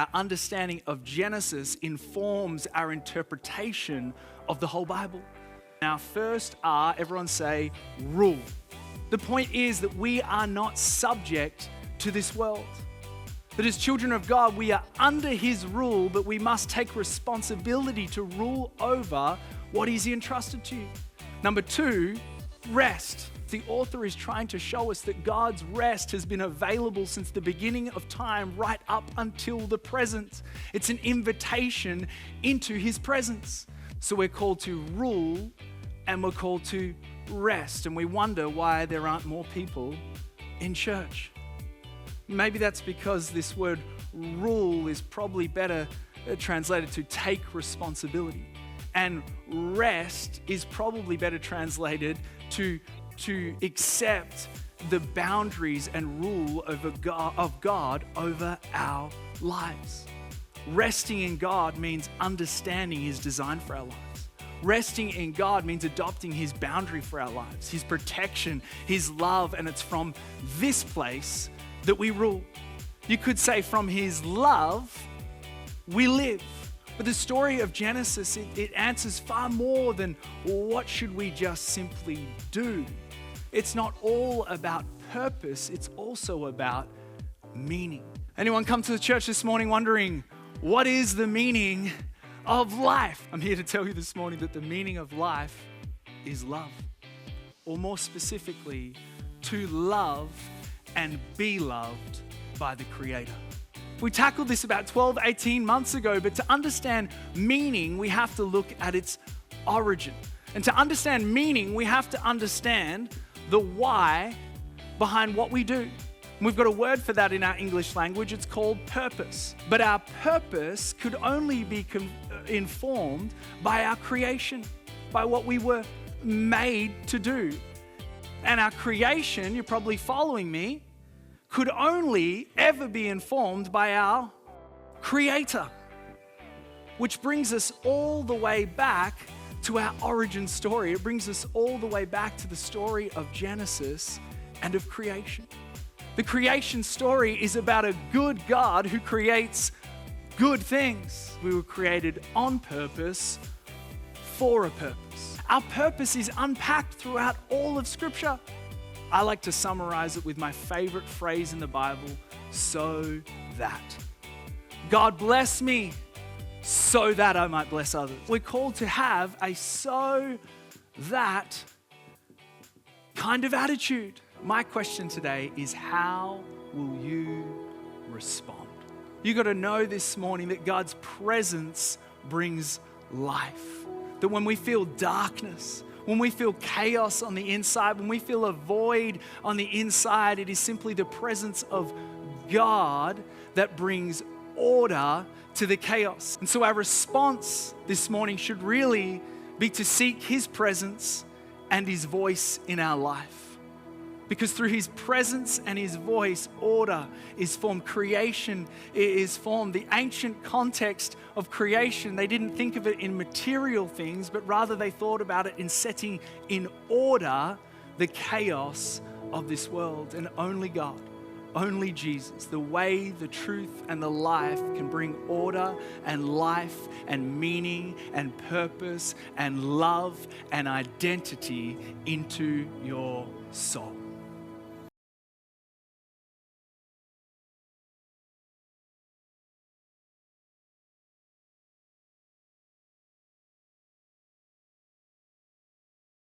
our understanding of Genesis informs our interpretation of the whole Bible. Our first R, everyone say, rule. The point is that we are not subject to this world. That as children of God, we are under His rule, but we must take responsibility to rule over what He's entrusted to you. Number 2, rest. The author is trying to show us that God's rest has been available since the beginning of time right up until the present. It's an invitation into His presence. So we're called to rule and we're called to rest. And we wonder why there aren't more people in church. Maybe that's because this word rule is probably better translated to take responsibility. And rest is probably better translated to accept the boundaries and rule of God over our lives. Resting in God means understanding His design for our lives. Resting in God means adopting His boundary for our lives, His protection, His love, and it's from this place that we rule. You could say from His love, we live. But the story of Genesis, it answers far more than what should we just simply do. It's not all about purpose, it's also about meaning. Anyone come to the church this morning wondering, what is the meaning of life? I'm here to tell you this morning that the meaning of life is love. Or more specifically, to love and be loved by the Creator. We tackled this about 12, 18 months ago, but to understand meaning, we have to look at its origin. And to understand meaning, we have to understand the why behind what we do. We've got a word for that in our English language. It's called purpose. But our purpose could only be informed by our creation, by what we were made to do. And our creation, you're probably following me, could only ever be informed by our Creator. Which brings us all the way back to our origin story. It brings us all the way back to the story of Genesis and of creation. The creation story is about a good God who creates good things. We were created on purpose, for a purpose. Our purpose is unpacked throughout all of Scripture. I like to summarize it with my favorite phrase in the Bible, so that. God bless me so that I might bless others. We're called to have a so that kind of attitude. My question today is, how will you respond? You got to know this morning that God's presence brings life. That when we feel darkness, when we feel chaos on the inside, when we feel a void on the inside, it is simply the presence of God that brings order to the chaos. And so our response this morning should really be to seek His presence and His voice in our life. Because through His presence and His voice, order is formed, creation is formed. The ancient context of creation, they didn't think of it in material things, but rather they thought about it in setting in order the chaos of this world. And only God, only Jesus, the way, the truth, and the life can bring order and life and meaning and purpose and love and identity into your soul.